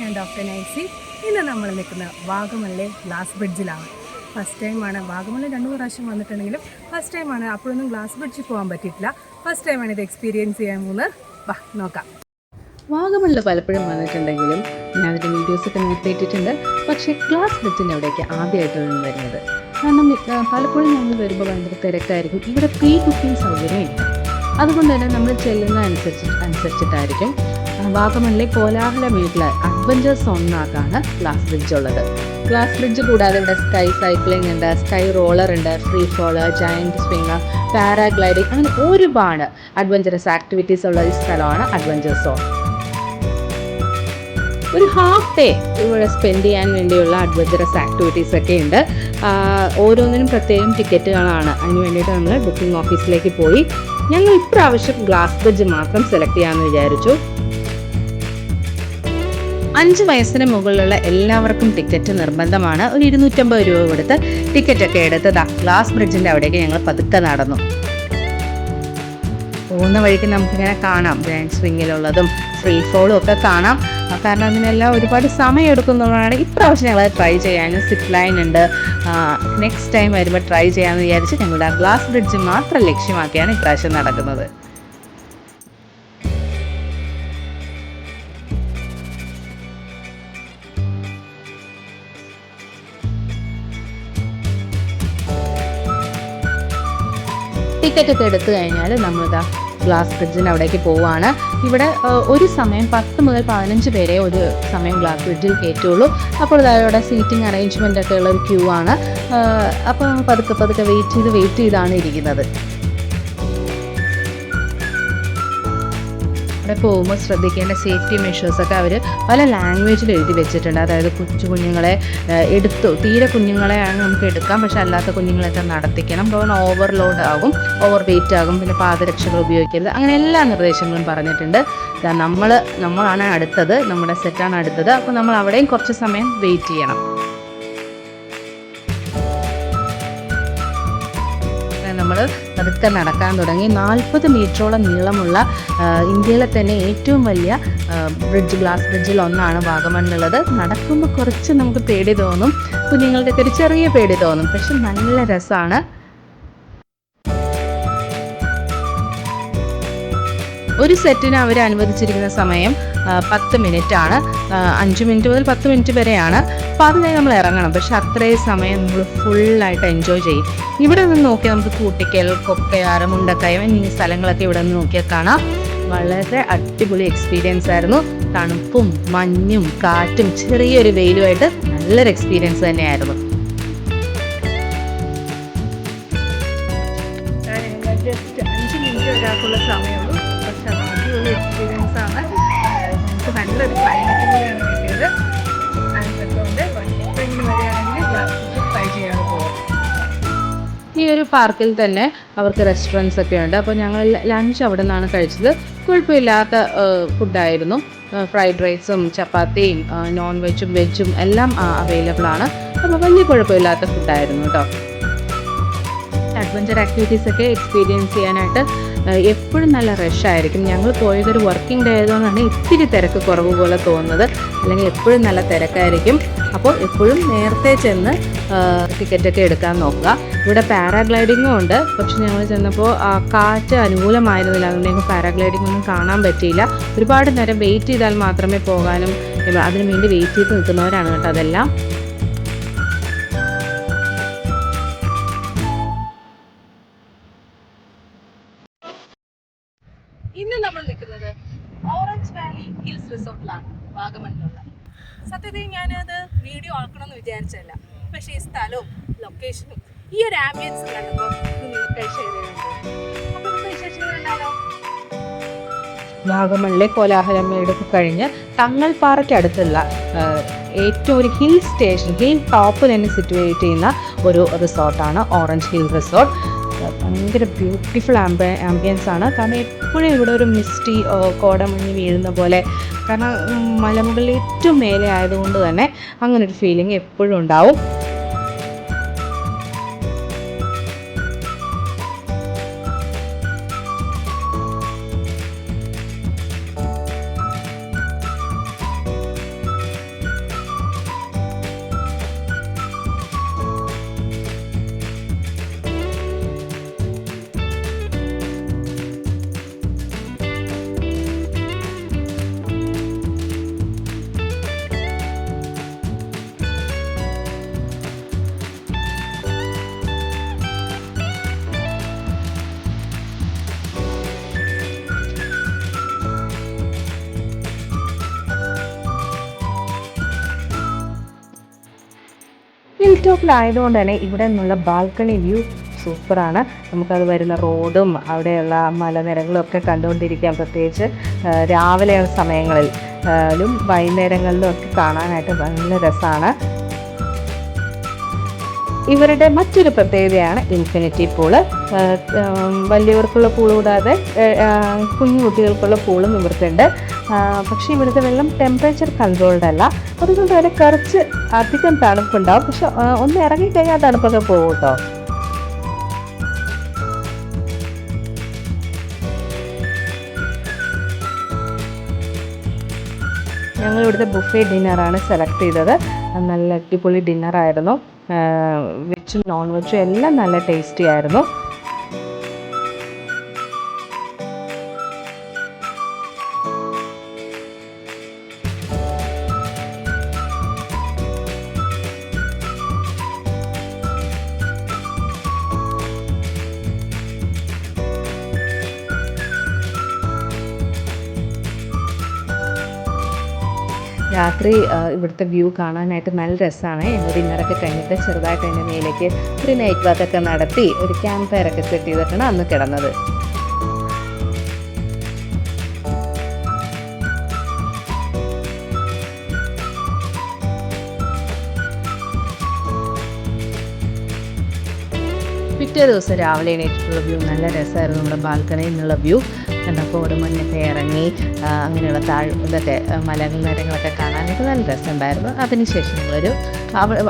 ഞാൻ ഡോക്ടർ നൈസി. ഇന്ന് നമ്മൾ നിൽക്കുന്ന വാഗമണിലെ ഗ്ലാസ് ബ്രിഡ്ജിലാണ്. ഫസ്റ്റ് ടൈമാണ് വാഗമണിൽ 2-3 പ്രാവശ്യം വന്നിട്ടുണ്ടെങ്കിലും ഫസ്റ്റ് ടൈമാണ്. അപ്പോഴൊന്നും ഗ്ലാസ് ബ്രിഡ്ജിൽ പോകാൻ പറ്റിയിട്ടില്ല. ഫസ്റ്റ് ടൈമാണ് ഇത് എക്സ്പീരിയൻസ് ചെയ്യാൻ പോകുന്നത്. വാ നോക്കാം. വാഗമണിൽ പലപ്പോഴും വന്നിട്ടുണ്ടെങ്കിലും ഞാൻ അതിൻ്റെ വീഡിയോസൊക്കെ നിർത്തിയിട്ടിട്ടുണ്ട്. പക്ഷേ ഗ്ലാസ് ബ്രിഡ്ജിൻ്റെ അവിടേക്ക് ആദ്യമായിട്ടാണ് വരുന്നത്. കാരണം പലപ്പോഴും ഞങ്ങൾ വരുമ്പോൾ ഭയങ്കര തിരക്കായിരിക്കും. ഇവിടെ പ്രീ ബുക്കിംഗ് സൗകര്യമില്ല. അതുകൊണ്ട് തന്നെ നമ്മൾ ചെല്ലുന്ന അനുസരിച്ചിട്ടായിരിക്കും. വാഗമണിലെ കോലാഹലമേട്ടുള്ള അഡ്വഞ്ചർ സോണിനകത്താണ് ഗ്ലാസ് ബ്രിഡ്ജ് ഉള്ളത്. ഗ്ലാസ് ബ്രിഡ്ജ് കൂടാതെ ഇവിടെ സ്കൈ സൈക്ലിംഗ് ഉണ്ട്, സ്കൈ റോളർ ഉണ്ട്, free fall, giant swing, paragliding, അങ്ങനെ ഒരുപാട് അഡ്വഞ്ചറസ് ആക്ടിവിറ്റീസ് ഉള്ള ഈ സ്ഥലമാണ് അഡ്വഞ്ചർ സോൺ. ഒരു ഹാഫ് ഡേ ഇവിടെ സ്പെൻഡ് ചെയ്യാൻ വേണ്ടിയുള്ള അഡ്വഞ്ചറസ് ആക്ടിവിറ്റീസ് ഒക്കെ ഉണ്ട്. ഓരോന്നിനും പ്രത്യേകം ടിക്കറ്റുകളാണ്. അതിന് വേണ്ടിയിട്ട് നമ്മൾ ബുക്കിംഗ് ഓഫീസിലേക്ക് പോയി ഞങ്ങൾ ഇപ്രാവശ്യം ഗ്ലാസ് ബ്രിഡ്ജ് മാത്രം സെലക്ട് ചെയ്യാമെന്ന് വിചാരിച്ചു. 5 വയസ്സിന് മുകളിലുള്ള എല്ലാവർക്കും ടിക്കറ്റ് നിർബന്ധമാണ്. ഒരു 250 രൂപ കൊടുത്ത് ടിക്കറ്റൊക്കെ എടുത്ത് ഗ്ലാസ് ബ്രിഡ്ജിൻ്റെ അവിടേക്ക് ഞങ്ങൾ പതുക്കെ നടന്നു. പോകുന്ന വഴിക്ക് നമുക്കിങ്ങനെ കാണാം ജയൻറ്റ് സ്വിങ്ങിലുള്ളതും ഫ്രീ ഫോളും ഒക്കെ കാണാം. കാരണം അതിനെല്ലാം ഒരുപാട് സമയം എടുക്കുന്നതുകൊണ്ടാണ് ഇപ്രാവശ്യം ഞങ്ങൾ ട്രൈ ചെയ്യാനും. സിപ്പ് ലൈൻ ഉണ്ട്. നെക്സ്റ്റ് ടൈം വരുമ്പോൾ ട്രൈ ചെയ്യാമെന്ന് വിചാരിച്ച് ഞങ്ങളുടെ ഗ്ലാസ് ബ്രിഡ്ജ് മാത്രം ലക്ഷ്യമാക്കിയാണ് ഇപ്രാവശ്യം നടക്കുന്നത്. ടിക്കറ്റ് ഒക്കെ എടുത്തു കഴിഞ്ഞാൽ നമ്മളിതാ ഗ്ലാസ് ബ്രിഡ്ജിന് അവിടേക്ക് പോവുകയാണ്. ഇവിടെ ഒരു സമയം 10 മുതൽ 15 പേരെ ഒരു സമയം ഗ്ലാസ് ബ്രിഡ്ജിൽ കയറ്റുള്ളൂ. അപ്പോൾ അവിടെ സീറ്റിംഗ് അറേഞ്ച്മെൻ്റ് ഒക്കെ ഉള്ള ഒരു ക്യൂ ആണ്. അപ്പോൾ പതുക്കെ വെയിറ്റ് ചെയ്താണ് ഇരിക്കുന്നത്. അവിടെ പോകുമ്പോൾ ശ്രദ്ധിക്കേണ്ട സേഫ്റ്റി മെഷേഴ്സൊക്കെ അവർ പല ലാംഗ്വേജിൽ എഴുതി വെച്ചിട്ടുണ്ട്. അതായത് കുഞ്ഞുങ്ങളെ തീരെ കുഞ്ഞുങ്ങളെയാണ് നമുക്ക് എടുക്കാം, പക്ഷെ അല്ലാത്ത കുഞ്ഞുങ്ങളെയൊക്കെ നടത്തിക്കണം. അപ്പോൾ ഓവർലോഡ് ആകും, ഓവർ വെയിറ്റ് ആകും, പിന്നെ പാദരക്ഷകൾ ഉപയോഗിക്കരുത്, അങ്ങനെ എല്ലാ നിർദ്ദേശങ്ങളും പറഞ്ഞിട്ടുണ്ട്. നമ്മളാണ് അടുത്തത്, നമ്മുടെ സെറ്റാണ് അടുത്തത്. അപ്പോൾ നമ്മൾ അവിടെയും കുറച്ച് സമയം വെയിറ്റ് ചെയ്യണം. നമ്മൾ പതുക്കെ നടക്കാൻ തുടങ്ങി. 40 മീറ്ററോളം നീളമുള്ള ഇന്ത്യയിലെ തന്നെ ഏറ്റവും വലിയ ഗ്ലാസ് ബ്രിഡ്ജിൽ ഒന്നാണ് വാഗമണിലുള്ളത്. നടക്കുമ്പോൾ കുറച്ച് നമുക്ക് പേടി തോന്നും, കുഞ്ഞുങ്ങളുടെ ഒരു ചെറിയ പേടി തോന്നും, പക്ഷെ നല്ല രസമാണ്. ഒരു സെറ്റിന് അവർ അനുവദിച്ചിരിക്കുന്ന സമയം 10 മിനിറ്റ് ആണ്. 5 മിനിറ്റ് മുതൽ 10 മിനിറ്റ് വരെയാണ്. അപ്പോൾ അതിനായി നമ്മൾ ഇറങ്ങണം. പക്ഷെ അത്രയും സമയം നമ്മൾ ഫുള്ളായിട്ട് എൻജോയ് ചെയ്യും. ഇവിടെ നിന്ന് നോക്കിയാൽ നമുക്ക് കൂട്ടിക്കൽ, കൊക്കയാറ്, മുണ്ടക്കയം എന്നീ സ്ഥലങ്ങളൊക്കെ ഇവിടെ നിന്ന് നോക്കിയാൽ കാണാം. വളരെ അടിപൊളി എക്സ്പീരിയൻസ് ആയിരുന്നു. തണുപ്പും മഞ്ഞും കാറ്റും ചെറിയൊരു വെയിലുമായിട്ട് നല്ലൊരു എക്സ്പീരിയൻസ് തന്നെയായിരുന്നു. ജസ്റ്റ് 5 മിനിറ്റ് ഒരാൾക്കുള്ള സമയമുള്ളൂ. പക്ഷെ അടിപൊളി എക്സ്പീരിയൻസ് ആണ്. നമുക്ക് നല്ലൊരു ക്ലൈമറ്റ് കൂടെയാണ് കിട്ടിയത്. അതുകൊണ്ട് വൈകിട്ട് വരികയാണെങ്കിൽ ഗ്ലാസ് ട്രൈ ചെയ്യാൻ പോകും. ഈ ഒരു പാർക്കിൽ തന്നെ അവർക്ക് റെസ്റ്റോറൻറ്റ്സ് ഒക്കെ ഉണ്ട്. അപ്പോൾ ഞങ്ങൾ ലഞ്ച് അവിടെ നിന്നാണ് കഴിച്ചത്. കുഴപ്പമില്ലാത്ത ഫുഡായിരുന്നു. ഫ്രൈഡ് റൈസും ചപ്പാത്തിയും നോൺ വെജും എല്ലാം അവൈലബിൾ ആണ്. അപ്പോൾ വലിയ കുഴപ്പമില്ലാത്ത ഫുഡായിരുന്നു കേട്ടോ. അഡ്വഞ്ചർ ആക്ടിവിറ്റീസൊക്കെ എക്സ്പീരിയൻസ് ചെയ്യാനായിട്ട് എപ്പോഴും നല്ല റഷായിരിക്കും. ഞങ്ങൾ പോയതൊരു വർക്കിംഗ് ഡേ ആയതുകൊണ്ടാണ് ഇത്തിരി തിരക്ക് കുറവ് പോലെ തോന്നുന്നത്. അല്ലെങ്കിൽ എപ്പോഴും നല്ല തിരക്കായിരിക്കും. അപ്പോൾ എപ്പോഴും നേരത്തെ ചെന്ന് ടിക്കറ്റൊക്കെ എടുക്കാൻ നോക്കുക. ഇവിടെ പാരാഗ്ലൈഡിങ്ങും ഉണ്ട്. പക്ഷെ ഞങ്ങൾ ചെന്നപ്പോൾ കാറ്റ് അനുകൂലമായിരുന്നില്ല. അതുകൊണ്ട് ഞങ്ങൾക്ക് പാരാഗ്ലൈഡിംഗ് ഒന്നും കാണാൻ പറ്റിയില്ല. ഒരുപാട് നേരം വെയിറ്റ് ചെയ്താൽ മാത്രമേ പോകാനും, അതിനു വേണ്ടി വെയിറ്റ് ചെയ്ത് നിൽക്കുന്നവരാണ് കേട്ടോ അതെല്ലാം. ഇന്ന് നമ്മൾ നിൽക്കുന്നത് ഓറഞ്ച് വാലി ഹിൽസ് റിസോർട്ടിലാണ്, വാഗമണിലുള്ള. സത്യത്തിൽ ഞാനത് വീഡിയോ ആക്കണമെന്ന് വിചാരിച്ചല്ല. പക്ഷേ ഈ സ്ഥലവും ലൊക്കേഷനും ഈ ഒരു ആംബിയൻസും കണ്ടപ്പോൾ നിങ്ങൾക്ക് ഷെയർ ചെയ്യുന്നുണ്ട്. അപ്പോൾ നമുക്ക് വിശേഷങ്ങളുണ്ടാലോ. വാഗമണിലെ കോലാഹലമേടൊക്കെ കഴിഞ്ഞ് തങ്ങൾപ്പാറയ്ക്ക് അടുത്തുള്ള ഏറ്റവും ഒരു ഹിൽ ടോപ്പ് തന്നെ സിറ്റുവേറ്റ് ചെയ്യുന്ന ഒരു റിസോർട്ടാണ് ഓറഞ്ച് ഹിൽ റിസോർട്ട്. ഭയങ്കര ബ്യൂട്ടിഫുൾ ആംബിയൻസ് ആണ്. കാരണം എപ്പോഴും ഇവിടെ ഒരു മിസ്റ്റി കോടമഞ്ഞ് വീഴുന്ന പോലെ, കാരണം മലമുകളിൽ ഏറ്റവും മേലെ ആയതുകൊണ്ട് തന്നെ അങ്ങനൊരു ഫീലിംഗ് എപ്പോഴും ഉണ്ടാവും. ഹിൽ ടോപ്പിലായതുകൊണ്ട് തന്നെ ഇവിടെ നിന്നുള്ള ബാൽക്കണി വ്യൂ സൂപ്പറാണ്. നമുക്കത് വരുന്ന റോഡും അവിടെയുള്ള മലനിരകളും ഒക്കെ കണ്ടുകൊണ്ടിരിക്കാം. പ്രത്യേകിച്ച് രാവിലെ സമയങ്ങളിലും വൈകുന്നേരങ്ങളിലും ഒക്കെ കാണാനായിട്ട് നല്ല രസമാണ്. ഇവരുടെ മറ്റൊരു പ്രത്യേകതയാണ് ഇൻഫിനിറ്റി പൂള്. വലിയവർക്കുള്ള പൂള് കൂടാതെ കുഞ്ഞു കുട്ടികൾക്കുള്ള പൂളും ഇവർക്കുണ്ട്. പക്ഷേ ഇവിടുത്തെ വെള്ളം ടെമ്പറേച്ചർ കൺട്രോൾഡ് അല്ല, അതുകൊണ്ട് തന്നെ കുറച്ച് അധികം തണുപ്പുണ്ടാവും. പക്ഷെ ഒന്ന് ഇറങ്ങിക്കഴിഞ്ഞാൽ തണുപ്പൊക്കെ പോകും കേട്ടോ. ഞങ്ങൾ ഇവിടുത്തെ ബുഫേ ഡിന്നറാണ് സെലക്ട് ചെയ്തത്. നല്ല അടിപൊളി ഡിന്നറായിരുന്നു. വെജും നോൺ വെജും എല്ലാം നല്ല ടേസ്റ്റി ആയിരുന്നു. രാത്രി ഇവിടുത്തെ വ്യൂ കാണാനായിട്ട് നല്ല രസമാണ്. ഞങ്ങൾ ഡിന്നറൊക്കെ കഴിഞ്ഞിട്ട് ചെറുതായിട്ട് അതിൻ്റെ മേലേക്ക് ഒരു നൈറ്റ് വാക്കൊക്കെ നടത്തി ഒരു ക്യാമ്പ് ഫയറൊക്കെ സെറ്റ് ചെയ്തിട്ടാണ് അന്ന് കിടന്നത്. പിറ്റേ ദിവസം രാവിലെ എണീറ്റിട്ടുള്ള വ്യൂ നല്ല രസമായിരുന്നു. നമ്മുടെ ബാൽക്കണിയിൽ നിന്നുള്ള വ്യൂ കണ്ടപ്പോൾ ഒരു മഞ്ഞൊക്കെ ഇറങ്ങി അങ്ങനെയുള്ള ഇതൊക്കെ മലനിരകളൊക്കെ കാണാനായിട്ട് നല്ല രസമുണ്ടായിരുന്നു. അതിനുശേഷം ഞങ്ങളൊരു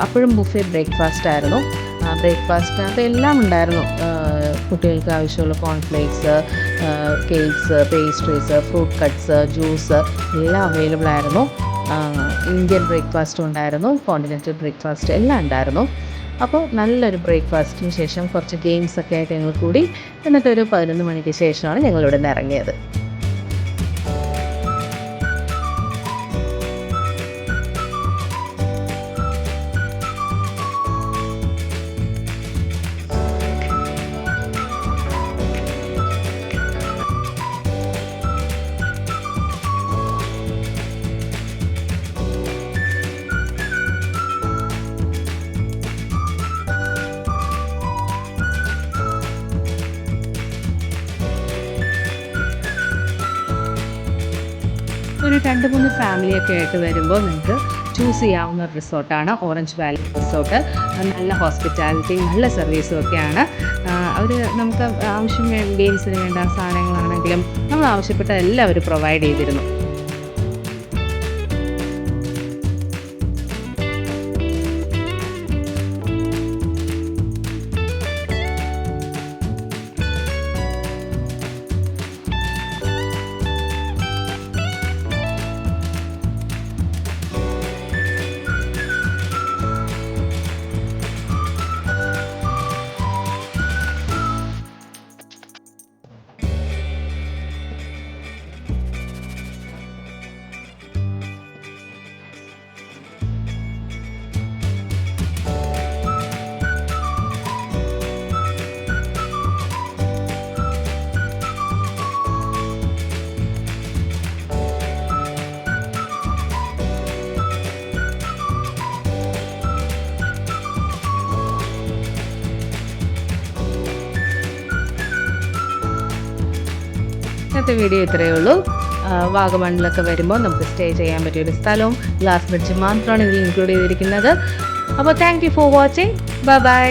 അപ്പോഴും ബുഫേ ബ്രേക്ക്ഫാസ്റ്റ് ആയിരുന്നു. ബ്രേക്ക്ഫാസ്റ്റിനകത്ത് എല്ലാം ഉണ്ടായിരുന്നു. കുട്ടികൾക്ക് ആവശ്യമുള്ള cornflakes, cakes, pastries, fruit cuts, juice എല്ലാം അവൈലബിൾ ആയിരുന്നു. ഇന്ത്യൻ ബ്രേക്ക്ഫാസ്റ്റും ഉണ്ടായിരുന്നു, കോണ്ടിനെൻ്റൽ ബ്രേക്ക്ഫാസ്റ്റ് എല്ലാം ഉണ്ടായിരുന്നു. അപ്പോൾ നല്ലൊരു ബ്രേക്ക്ഫാസ്റ്റിന് ശേഷം കുറച്ച് ഗെയിംസൊക്കെ ആയിട്ട് ഞങ്ങൾ കൂടി എന്നിട്ടൊരു 11 മണിക്ക് ശേഷമാണ് ഞങ്ങളിവിടെ നിന്ന് ഇറങ്ങിയത്. ഒരു 2-3 ഫാമിലിയൊക്കെ ആയിട്ട് വരുമ്പോൾ നിങ്ങൾക്ക് ചൂസ് ചെയ്യാവുന്ന ഒരു റിസോർട്ടാണ് ഓറഞ്ച് വാലി റിസോർട്ട്. നല്ല ഹോസ്പിറ്റാലിറ്റി, നല്ല സർവീസും ഒക്കെയാണ്. അവർ നമുക്ക് ആവശ്യം ഗെയിംസിന് വേണ്ട സാധനങ്ങളാണെങ്കിലും നമ്മൾ ആവശ്യപ്പെട്ട എല്ലാം അവർ പ്രൊവൈഡ് ചെയ്തിരുന്നു. ഇന്നത്തെ വീഡിയോ ഇത്രയേ ഉള്ളൂ. വാഗമണ്ണിലൊക്കെ വരുമ്പോൾ നമുക്ക് സ്റ്റേ ചെയ്യാൻ പറ്റിയൊരു സ്ഥലവും ഗ്ലാസ് ബ്രിഡ്ജ് മാത്രമാണ് ഇതിൽ ഇൻക്ലൂഡ് ചെയ്തിരിക്കുന്നത്. അപ്പോൾ thank you for watching. Bye bye.